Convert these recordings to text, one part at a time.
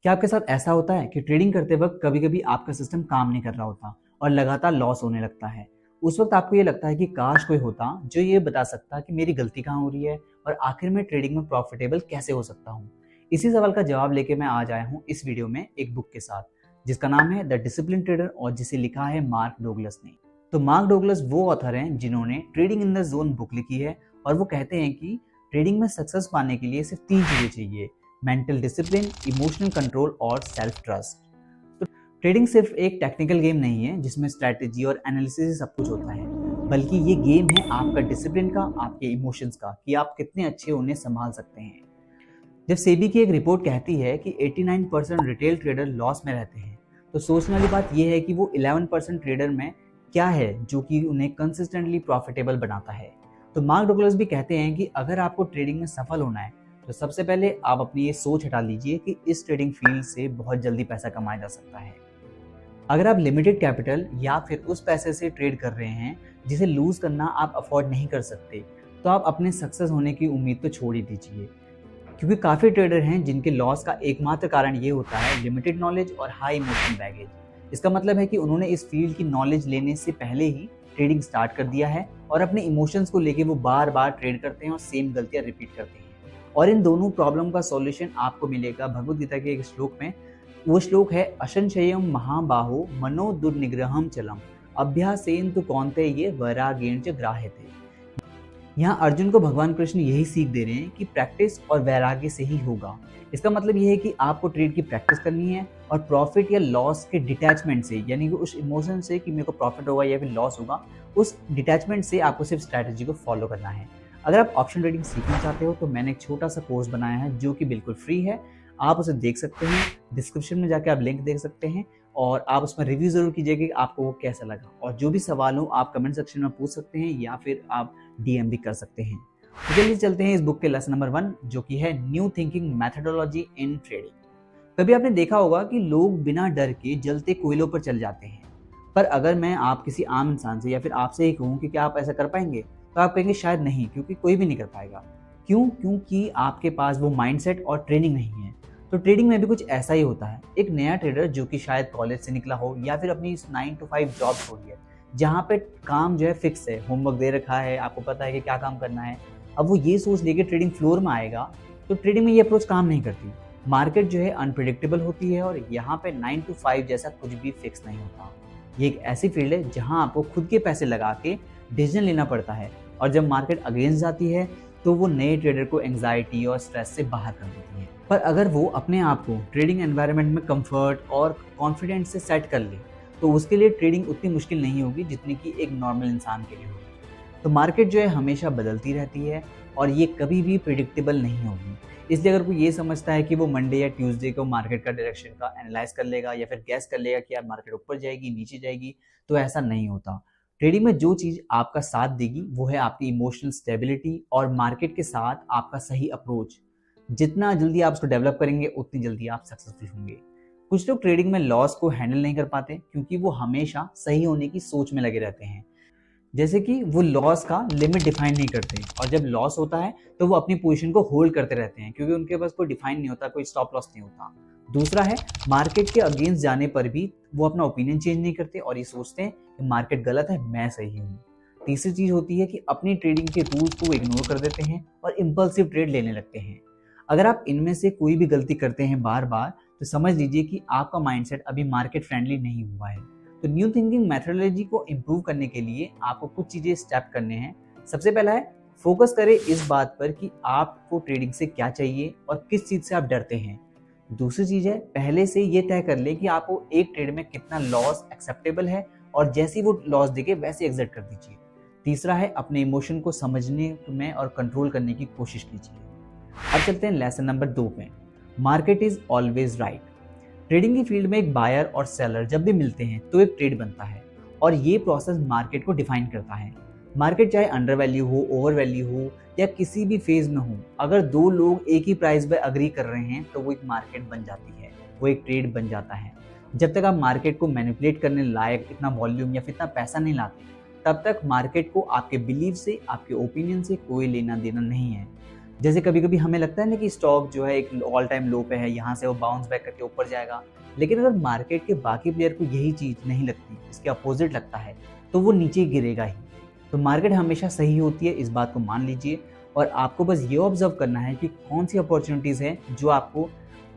क्या आपके साथ ऐसा होता है कि ट्रेडिंग करते वक्त कभी कभी आपका सिस्टम काम नहीं कर रहा होता और लगातार लॉस होने लगता है। उस वक्त आपको ये लगता है कि काश कोई होता जो ये बता सकता कि मेरी गलती कहाँ हो रही है और आखिर में ट्रेडिंग में प्रॉफिटेबल कैसे हो सकता हूँ। इसी सवाल का जवाब लेके मैं आज आया हूँ इस वीडियो में एक बुक के साथ जिसका नाम है द डिसिप्लिन ट्रेडर और जिसे लिखा है मार्क डोगलस ने। तो मार्क डोगलस वो ऑथर हैं जिन्होंने trading in the zone book लिखी है और वो कहते हैं कि ट्रेडिंग में सक्सेस पाने के लिए सिर्फ 3 चीजें चाहिए: मेंटल डिसिप्लिन, इमोशनल कंट्रोल और सेल्फ ट्रस्ट। तो ट्रेडिंग सिर्फ एक टेक्निकल गेम नहीं है जिसमें स्ट्रैटेजी और एनालिसिस सब कुछ होता है, बल्कि ये गेम है आपका डिसिप्लिन का, आपके इमोशंस का, कि आप कितने अच्छे उन्हें संभाल सकते हैं। जब सेबी की एक रिपोर्ट कहती है कि 89% रिटेल ट्रेडर लॉस में रहते हैं, तो सोचने वाली बात यह है कि वो 11% ट्रेडर में क्या है जो कि उन्हें कंसिस्टेंटली प्रॉफिटेबल बनाता है। तो मार्क डगलस भी कहते हैं कि अगर आपको ट्रेडिंग में सफल होना है तो सबसे पहले आप अपनी ये सोच हटा लीजिए कि इस ट्रेडिंग फील्ड से बहुत जल्दी पैसा कमाया जा सकता है। अगर आप लिमिटेड कैपिटल या फिर उस पैसे से ट्रेड कर रहे हैं जिसे लूज करना आप अफोर्ड नहीं कर सकते, तो आप अपने सक्सेस होने की उम्मीद तो छोड़ ही दीजिए, क्योंकि काफ़ी ट्रेडर हैं जिनके लॉस का एकमात्र कारण ये होता है लिमिटेड नॉलेज और हाई इमोशनल बैगेज। इसका मतलब है कि उन्होंने इस फील्ड की नॉलेज लेने से पहले ही ट्रेडिंग स्टार्ट कर दिया है और अपने इमोशंस को लेके वो बार बार ट्रेड करते हैं और सेम गलतियां रिपीट करते हैं। और इन दोनों प्रॉब्लम का सॉल्यूशन आपको मिलेगा भगवद गीता के एक श्लोक में। वो श्लोक है अशंशयम महाबाहो मनो दुर्निग्रहम चलम अभ्यासेन तो कौन्तेय वैराग्येण च ग्राह्यते। यहाँ अर्जुन को भगवान कृष्ण यही सीख दे रहे हैं कि प्रैक्टिस और वैराग्य से ही होगा। इसका मतलब ये है कि आपको ट्रेड की प्रैक्टिस करनी है और प्रॉफिट या लॉस के डिटैचमेंट से, यानी कि उस इमोशन से कि मेरे को प्रॉफिट होगा या फिर लॉस होगा, उस डिटैचमेंट से आपको सिर्फ स्ट्रैटेजी को फॉलो करना है। अगर आप ऑप्शन ट्रेडिंग सीखना चाहते हो तो मैंने एक छोटा सा कोर्स बनाया है जो कि बिल्कुल फ्री है, आप उसे देख सकते हैं। डिस्क्रिप्शन में जाके आप लिंक देख सकते हैं और आप उसमें रिव्यू जरूर कीजिएगा कि आपको वो कैसा लगा। और जो भी सवाल हो आप कमेंट सेक्शन में पूछ सकते हैं या फिर आप डीएम भी कर सकते हैं। तो चलिए चलते हैं इस बुक के लेसन नंबर 1 जो कि है new thinking methodology in trading. कभी आपने देखा होगा कि लोग बिना डर के जलते कोयलों पर चल जाते हैं, पर अगर मैं आप किसी आम इंसान से या फिर आपसे ही कहूँ कि क्या आप ऐसा कर पाएंगे, तो आप कहेंगे शायद नहीं, क्योंकि कोई भी नहीं कर पाएगा। क्यों? क्योंकि आपके पास वो माइंडसेट और ट्रेनिंग नहीं है। तो ट्रेडिंग में भी कुछ ऐसा ही होता है। एक नया ट्रेडर जो कि शायद कॉलेज से निकला हो या फिर अपनी 9 to 5 जॉब छोड़ी है, जहाँ पे काम जो है फिक्स है, होमवर्क दे रखा है, आपको पता है कि क्या काम करना है, अब वो ये सोच लेके ट्रेडिंग फ्लोर में आएगा, तो ट्रेडिंग में ये अप्रोच काम नहीं करती। मार्केट जो है अनप्रिडिक्टेबल होती है और यहाँ पे 9 to 5 जैसा कुछ भी फिक्स नहीं होता। ये एक ऐसी फील्ड है जहाँ आपको खुद के पैसे लगा के डिसीजन लेना पड़ता है, और जब मार्केट अगेंस्ट जाती है तो वो नए ट्रेडर को एंग्जाइटी और स्ट्रेस से बाहर कर देती है। पर अगर वो अपने आप को ट्रेडिंग एनवायरनमेंट में कंफर्ट और कॉन्फिडेंस से सेट कर ले, तो उसके लिए ट्रेडिंग उतनी मुश्किल नहीं होगी जितनी कि एक नॉर्मल इंसान के लिए होगी। तो मार्केट जो है हमेशा बदलती रहती है और ये कभी भी प्रिडिक्टेबल नहीं होगी। इसलिए अगर कोई ये समझता है कि वो मंडे या ट्यूसडे को मार्केट का डायरेक्शन का एनालाइज कर लेगा या फिर गैस कर लेगा कि यार मार्केट ऊपर जाएगी नीचे जाएगी, तो ऐसा नहीं होता। ट्रेडिंग में जो चीज़ आपका साथ देगी वो है आपकी इमोशनल स्टेबिलिटी और मार्केट के साथ आपका सही अप्रोच। जितना जल्दी आप उसको डेवलप करेंगे उतनी जल्दी आप सक्सेसफुल होंगे। कुछ लोग ट्रेडिंग में लॉस को हैंडल नहीं कर पाते क्योंकि वो हमेशा सही होने की सोच में लगे रहते हैं, जैसे कि वो लॉस का लिमिट डिफाइन नहीं करते, और जब लॉस होता है तो वो अपनी पोजीशन को होल्ड करते रहते हैं क्योंकि उनके पास कोई डिफाइन नहीं होता, कोई स्टॉप लॉस नहीं होता। दूसरा है मार्केट के अगेंस्ट जाने पर भी वो अपना ओपिनियन चेंज नहीं करते और ये सोचते हैं कि मार्केट गलत है, मैं सही हूँ। तीसरी चीज होती है कि अपनी ट्रेडिंग के रूल्स को इग्नोर कर देते हैं और इम्पल्सिव ट्रेड लेने लगते हैं। अगर आप इनमें से कोई भी गलती करते हैं बार बार, तो समझ लीजिए कि आपका माइंडसेट अभी मार्केट फ्रेंडली नहीं हुआ है। तो न्यू थिंकिंग मेथोडोलॉजी को इम्प्रूव करने के लिए आपको कुछ चीजें स्टेप करने हैं। सबसे पहला है फोकस करें इस बात पर कि आपको ट्रेडिंग से क्या चाहिए और किस चीज से आप डरते हैं। दूसरी चीज है पहले से ये तय कर ले कि आपको एक ट्रेड में कितना लॉस एक्सेप्टेबल है और जैसी वो लॉस देखे वैसे एग्जिट कर दीजिए। तीसरा है अपने इमोशन को समझने में और कंट्रोल करने की कोशिश कीजिए। अब चलते हैं लेसन नंबर 2 पे। Market is always right. Trading की फील्ड में एक बायर और सेलर जब भी मिलते हैं तो एक ट्रेड बनता है और ये प्रोसेस मार्केट को डिफाइन करता है। मार्केट चाहे अंडर वैल्यू हो, ओवर वैल्यू हो या किसी भी फेज में हो, अगर दो लोग एक ही प्राइस पर अग्री कर रहे हैं तो वो एक मार्केट बन जाती है, वो एक ट्रेड बन जाता है। जब तक आप मार्केट को मैनिपुलेट करने लायक इतना वॉल्यूम या फिर इतना पैसा नहीं लाते, तब तक मार्केट को आपके बिलीव से, आपके ओपिनियन से कोई लेना देना नहीं है। जैसे कभी कभी हमें लगता है ना कि स्टॉक जो है एक ऑल टाइम लो पे है, यहाँ से वो बाउंस बैक करके ऊपर जाएगा, लेकिन अगर मार्केट के बाकी प्लेयर को यही चीज़ नहीं लगती, इसके अपोजिट लगता है, तो वो नीचे गिरेगा ही। तो मार्केट हमेशा सही होती है, इस बात को मान लीजिए, और आपको बस ये ऑब्जर्व करना है कि कौन सी अपॉर्चुनिटीज़ हैं जो आपको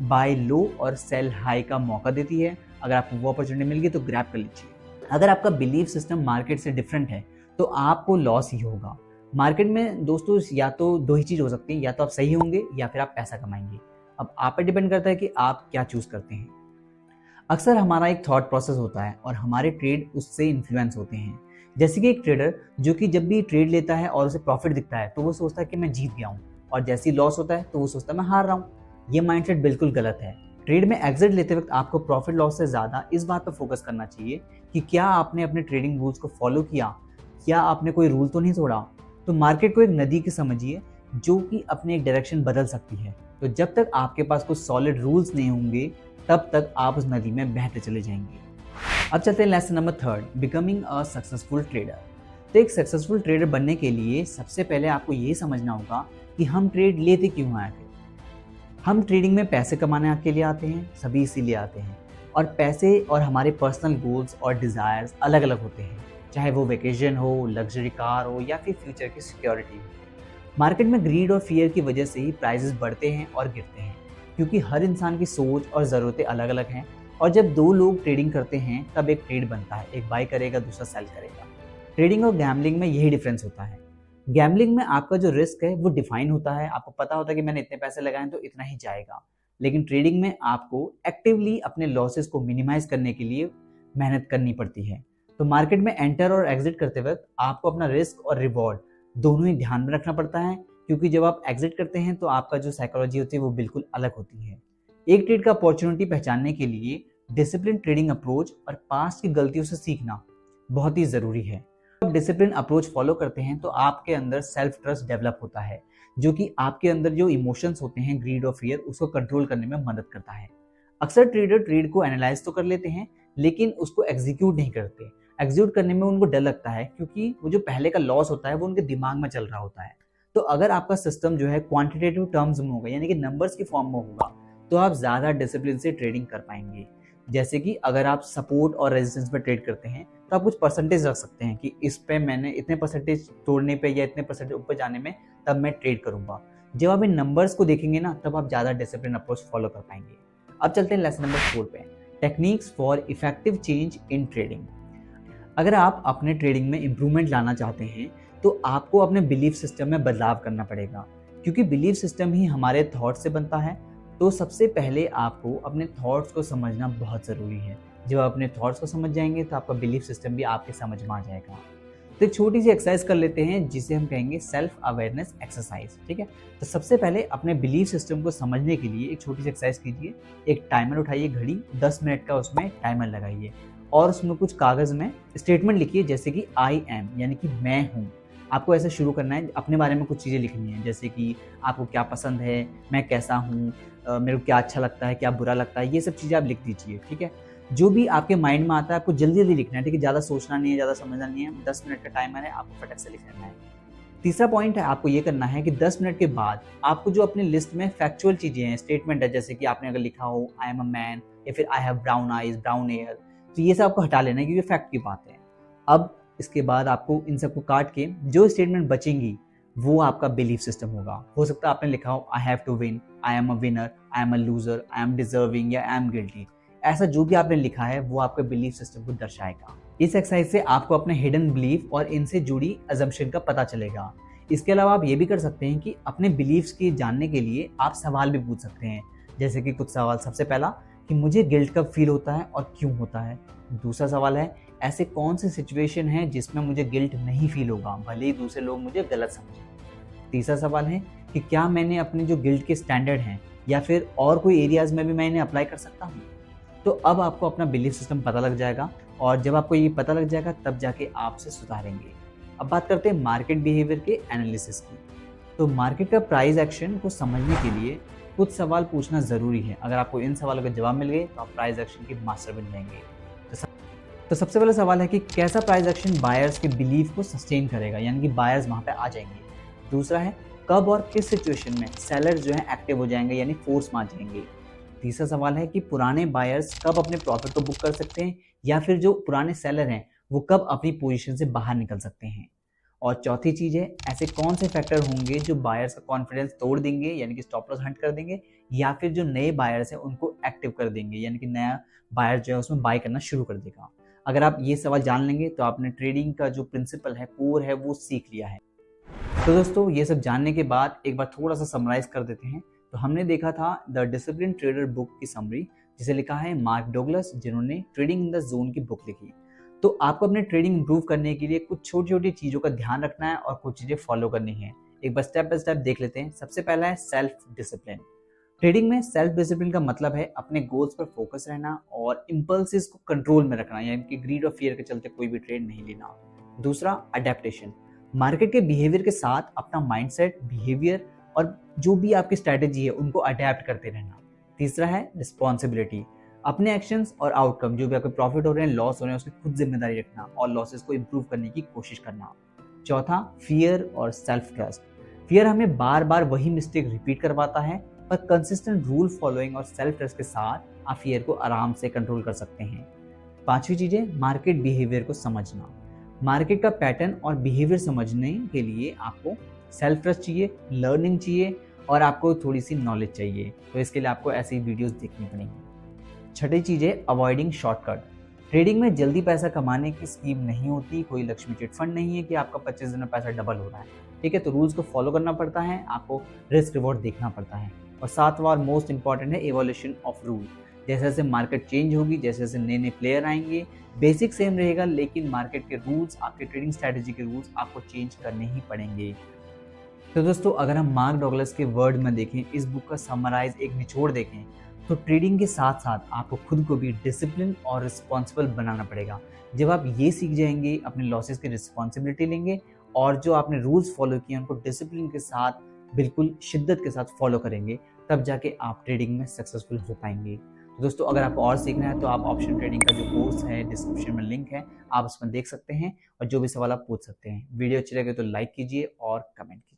बाय लो और सेल हाई का मौका देती है। अगर आपको वो अपॉर्चुनिटी मिल गई तो ग्रैब कर लीजिए। अगर आपका बिलीफ सिस्टम मार्केट से डिफरेंट है तो आपको लॉस ही होगा। मार्केट में दोस्तों या तो दो ही चीज़ हो सकती है, या तो आप सही होंगे या फिर आप पैसा कमाएंगे। अब आप पे डिपेंड करता है कि आप क्या चूज़ करते हैं। अक्सर हमारा एक थॉट प्रोसेस होता है और हमारे ट्रेड उससे इन्फ्लुएंस होते हैं। जैसे कि एक ट्रेडर जो कि जब भी ट्रेड लेता है और उसे प्रॉफिट दिखता है तो वो सोचता है कि मैं जीत गया हूँ, और जैसे ही लॉस होता है तो वो सोचता है मैं हार रहा हूँ। ये माइंडसेट बिल्कुल गलत है। ट्रेड में एग्जिट लेते वक्त आपको प्रॉफिट लॉस से ज़्यादा इस बात पर फोकस करना चाहिए कि क्या आपने अपने ट्रेडिंग रूल्स को फॉलो किया, क्या आपने कोई रूल तो नहीं तोड़ा। तो मार्केट को एक नदी की समझिए जो कि अपने एक डायरेक्शन बदल सकती है। तो जब तक आपके पास कुछ सॉलिड रूल्स नहीं होंगे तब तक आप उस नदी में बहते चले जाएंगे। अब चलते हैं lesson number 3, becoming a successful trader. तो एक सक्सेसफुल ट्रेडर बनने के लिए सबसे पहले आपको ये समझना होगा कि हम ट्रेड लेते क्यों आए थे। हम ट्रेडिंग में पैसे कमाने के लिए आते हैं, सभी इसीलिए आते हैं। और पैसे और हमारे पर्सनल गोल्स और डिज़ायर्स अलग अलग होते हैं, चाहे वो वेकेशन हो, लग्जरी कार हो या फिर फ्यूचर की सिक्योरिटी हो। मार्केट में ग्रीड और फियर की वजह से ही प्राइसेस बढ़ते हैं और गिरते हैं, क्योंकि हर इंसान की सोच और ज़रूरतें अलग अलग हैं। और जब दो लोग ट्रेडिंग करते हैं तब एक ट्रेड बनता है, एक बाई करेगा दूसरा सेल करेगा। ट्रेडिंग और गैम्बलिंग में यही डिफरेंस होता है। गैम्बलिंग में आपका जो रिस्क है वो डिफाइन होता है, आपको पता होता है कि मैंने इतने पैसे लगाए तो इतना ही जाएगा। लेकिन ट्रेडिंग में आपको एक्टिवली अपने लॉसेस को मिनिमाइज करने के लिए मेहनत करनी पड़ती है। तो मार्केट में एंटर और एग्जिट करते वक्त आपको अपना रिस्क और रिवॉर्ड दोनों ही ध्यान में रखना पड़ता है, क्योंकि जब आप एग्जिट करते हैं तो आपका जो साइकोलॉजी होती है वो बिल्कुल अलग होती है। एक ट्रेड का अपॉर्चुनिटी पहचानने के लिए डिसिप्लिन ट्रेडिंग अप्रोच और पास्ट की गलतियों से सीखना बहुत ही ज़रूरी है। जब आप डिसिप्लिन अप्रोच फॉलो करते हैं तो आपके अंदर सेल्फ ट्रस्ट डेवलप होता है, जो कि आपके अंदर जो इमोशंस होते हैं ग्रीड और फियर, उसको कंट्रोल करने में मदद करता है। अक्सर ट्रेडर ट्रेड को एनालाइज तो कर लेते हैं लेकिन उसको एग्जीक्यूट नहीं करते। एग्जीक्यूट करने में उनको डर लगता है, क्योंकि वो जो पहले का लॉस होता है वो उनके दिमाग में चल रहा होता है। तो अगर आपका सिस्टम जो है क्वांटिटेटिव टर्म्स में होगा, यानी कि नंबर्स की फॉर्म में होगा, तो आप ज़्यादा डिसिप्लिन से ट्रेडिंग कर पाएंगे। जैसे कि अगर आप सपोर्ट और रेजिस्टेंस पर ट्रेड करते हैं तो आप कुछ परसेंटेज रख सकते हैं कि इस पे मैंने इतने परसेंटेज तोड़ने पे या इतने परसेंटेज ऊपर जाने में तब मैं ट्रेड करूंगा। जब आप इन नंबर्स को देखेंगे ना तब आप ज़्यादा डिसिप्लिन अप्रोच फॉलो कर पाएंगे। अब चलते हैं लेसन नंबर 4 पे, techniques for effective change in trading. अगर आप अपने ट्रेडिंग में इंप्रूवमेंट लाना चाहते हैं तो आपको अपने बिलीफ सिस्टम में बदलाव करना पड़ेगा, क्योंकि बिलीफ सिस्टम ही हमारे थॉट से बनता है। तो सबसे पहले आपको अपने थॉट्स को समझना बहुत ज़रूरी है। जब आप अपने थॉट्स को समझ जाएंगे तो आपका बिलीफ सिस्टम भी आपके समझ में आ जाएगा। तो एक छोटी सी एक्सरसाइज कर लेते हैं जिसे हम कहेंगे सेल्फ अवेयरनेस एक्सरसाइज। ठीक है, तो सबसे पहले अपने बिलीफ सिस्टम को समझने के लिए एक छोटी सी एक्सरसाइज कीजिए। एक टाइमर उठाइए, घड़ी 10 मिनट का उसमें टाइमर लगाइए और उसमें कुछ कागज़ में स्टेटमेंट लिखिए, जैसे कि आई एम, यानी कि मैं हूँ। आपको ऐसे शुरू करना है, अपने बारे में कुछ चीज़ें लिखनी है, जैसे कि आपको क्या पसंद है, मैं कैसा हूँ, मेरे को क्या अच्छा लगता है, क्या बुरा लगता है, ये सब चीज़ें आप लिख दीजिए। ठीक है, जो भी आपके माइंड में आता है आपको जल्दी जल्दी लिखना है। ठीक है, ज़्यादा सोचना नहीं है, ज़्यादा समझना नहीं है। 10 मिनट का टाइमर है, आपको फटक से लिख लेना है। तीसरा पॉइंट है, आपको ये करना है कि 10 मिनट के बाद आपको जो अपनी लिस्ट में फैक्चुअल चीज़ें हैं, स्टेटमेंट है, जैसे कि आपने अगर लिखा हो आई एम अ मैन या फिर I have brown eyes, brown air, तो ये सब आपको हटा लेना है क्योंकि फैक्ट की बात है। अब इसके बाद आपको इन सबको काट के जो स्टेटमेंट बचेंगी वो आपका बिलीफ सिस्टम होगा। हो सकता है आपने लिखा हो I have to win, I am a winner, I am a loser, I am deserving या आई एम गिल्टी। ऐसा जो भी आपने लिखा है वो आपके बिलीफ सिस्टम को दर्शाएगा। इस एक्सरसाइज से आपको अपने हिडन बिलीफ और इनसे जुड़ी अजम्पशन का पता चलेगा। इसके अलावा आप ये भी कर सकते हैं कि अपने बिलीफ्स की जानने के लिए आप सवाल भी पूछ सकते हैं, जैसे कि कुछ सवाल। सबसे पहला कि मुझे गिल्ट कब फील होता है और क्यों होता है। दूसरा सवाल है ऐसे कौन सी सिचुएशन है जिसमें मुझे गिल्ट नहीं फील होगा भले ही दूसरे लोग मुझे गलत समझें। तीसरा सवाल है कि क्या मैंने अपने जो गिल्ट के स्टैंडर्ड हैं या फिर और कोई एरियाज में भी मैं इन्हें अप्लाई कर सकता हूँ। तो अब आपको अपना बिलीफ सिस्टम पता लग जाएगा और जब आपको ये पता लग जाएगा तब जाके आप उसे सुधारेंगे। अब बात करते हैं मार्केट बिहेवियर के एनालिसिस की। तो मार्केट का प्राइस एक्शन को समझने के लिए कुछ सवाल पूछना ज़रूरी है। अगर आपको इन सवालों के जवाब मिल गए तो आप प्राइस एक्शन के मास्टर बन जाएंगे। तो सबसे पहला सवाल है कि कैसा प्राइस एक्शन बायर्स के बिलीफ को सस्टेन करेगा, यानी कि बायर्स वहाँ पे आ जाएंगे। दूसरा है कब और किस सिचुएशन में सेलर्स जो है एक्टिव हो जाएंगे यानी फोर्स में आ जाएंगे। तीसरा सवाल है कि पुराने बायर्स कब अपने प्रॉफिट को बुक कर सकते हैं या फिर जो पुराने सेलर हैं वो कब अपनी पोजीशन से बाहर निकल सकते हैं। और चौथी चीज़ है, ऐसे कौन से फैक्टर होंगे जो बायर्स का कॉन्फिडेंस तोड़ देंगे यानी कि स्टॉप लॉस हंट कर देंगे, या फिर जो नए बायर्स हैं उनको एक्टिव कर देंगे यानी कि नया बायर जो है उसमें बाय करना शुरू कर देगा। अगर आप ये सवाल जान लेंगे तो आपने ट्रेडिंग का जो प्रिंसिपल है, कोर है, वो सीख लिया है। तो दोस्तों ये सब जानने के बाद एक बार थोड़ा सा समराइज कर देते हैं। तो हमने देखा था द डिसिप्लिन ट्रेडर बुक की समरी, जिसे लिखा है मार्क डोगलस, जिन्होंने ट्रेडिंग इन द जोन की बुक लिखी। तो आपको अपने ट्रेडिंग इंप्रूव करने के लिए कुछ छोटी छोटी चीज़ों का ध्यान रखना है और कुछ चीज़ें फॉलो करनी है। एक बार स्टेप बाय स्टेप देख लेते हैं। सबसे पहला है सेल्फ डिसिप्लिन। ट्रेडिंग में सेल्फ डिसिप्लिन का मतलब है अपने गोल्स पर फोकस रहना और इम्पल्सिस को कंट्रोल में रखना, यानी कि ग्रीड और फियर के चलते कोई भी ट्रेड नहीं लेना। दूसरा अडेप्टेशन, मार्केट के बिहेवियर के साथ अपना माइंडसेट, बिहेवियर और जो भी आपकी स्ट्रैटेजी है उनको अडेप्ट करते रहना। तीसरा है रिस्पॉन्सिबिलिटी, अपने एक्शंस और आउटकम, जो भी आपके प्रॉफिट हो रहे हैं, लॉस हो रहे हैं, उसकी खुद जिम्मेदारी रखना और लॉसेस को इम्प्रूव करने की कोशिश करना। चौथा फियर और सेल्फ ट्रस्ट, फियर हमें बार बार वही मिस्टेक रिपीट करवाता है, पर कंसिस्टेंट रूल फॉलोइंग और सेल्फ ट्रस्ट के साथ आप फियर को आराम से कंट्रोल कर सकते हैं। पांचवी चीज है मार्केट बिहेवियर को समझना। मार्केट का पैटर्न और बिहेवियर समझने के लिए आपको सेल्फ ट्रस्ट चाहिए, लर्निंग चाहिए और आपको थोड़ी सी नॉलेज चाहिए। तो इसके लिए आपको ऐसी वीडियोस देखनी पड़ेंगी। छठी चीज है अवॉइडिंग शॉर्टकट। ट्रेडिंग में जल्दी पैसा कमाने की स्कीम नहीं होती, कोई लक्ष्मी चिट फंड नहीं है कि आपका 25 दिन में पैसा डबल हो रहा है। ठीक है, तो रूल्स को फॉलो करना पड़ता है, आपको रिस्क रिवॉर्ड देखना पड़ता है। और सातवां और मोस्ट इंपॉर्टेंट है इवोल्यूशन ऑफ रूल। जैसे जैसे मार्केट चेंज होगी, जैसे जैसे नए नए प्लेयर आएंगे, बेसिक सेम रहेगा, लेकिन मार्केट के रूल्स, आपके ट्रेडिंग स्ट्रैटेजी के रूल्स आपको चेंज करने ही पड़ेंगे। तो दोस्तों अगर हम मार्क डॉगलस के वर्ड में देखें, इस बुक का समराइज एक निचोड़ देखें, तो ट्रेडिंग के साथ साथ आपको खुद को भी डिसिप्लिन और रिस्पॉन्सिबल बनाना पड़ेगा। जब आप ये सीख जाएंगे, अपने लॉसेस की रिस्पॉन्सिबिलिटी लेंगे और जो आपने रूल्स फॉलो किए उनको डिसिप्लिन के साथ, बिल्कुल शिद्दत के साथ फॉलो करेंगे, तब जाके आप ट्रेडिंग में सक्सेसफुल हो पाएंगे। तो दोस्तों अगर आपको और सीखना है तो आप ऑप्शन ट्रेडिंग का जो कोर्स है, डिस्क्रिप्शन में लिंक है, आप उसमें देख सकते हैं और जो भी सवाल आप पूछ सकते हैं। वीडियो अच्छी लगे तो लाइक कीजिए और कमेंट कीजिए।